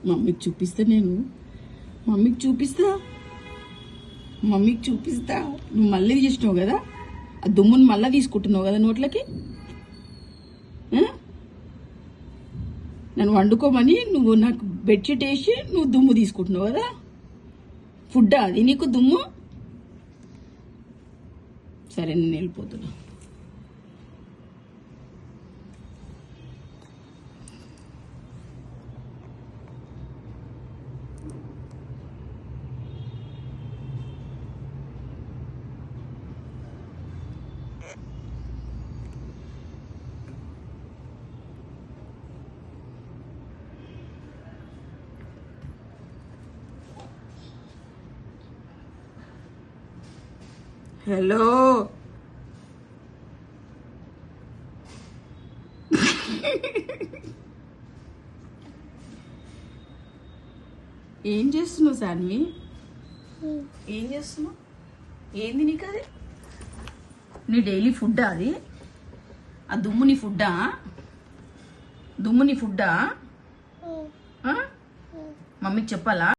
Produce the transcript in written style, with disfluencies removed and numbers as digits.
మమ్మీకి చూపిస్తా, నేను మమ్మీకి చూపిస్తా. నువ్వు మళ్ళీ తీసినావు కదా, ఆ దుమ్ముని మళ్ళీ తీసుకుంటున్నావు కదా నోట్లకి. నన్ను వండుకోమని నువ్వు నాకు బెడ్షీట్ వేసి నువ్వు దుమ్ము తీసుకుంటున్నావు కదా. ఫుడ్డా అది నీకు దుమ్ము? సరే నేను వెళ్ళిపోతున్నా. హలో, ఏం చేస్తున్నావు సాన్వి? ఏం చేస్తున్నావు? ఏంది నీకు అది? నీ డైలీ ఫుడ్డా అది? ఆ దుమ్ము నీ ఫుడ్డా? మమ్మీకి చెప్పాలా?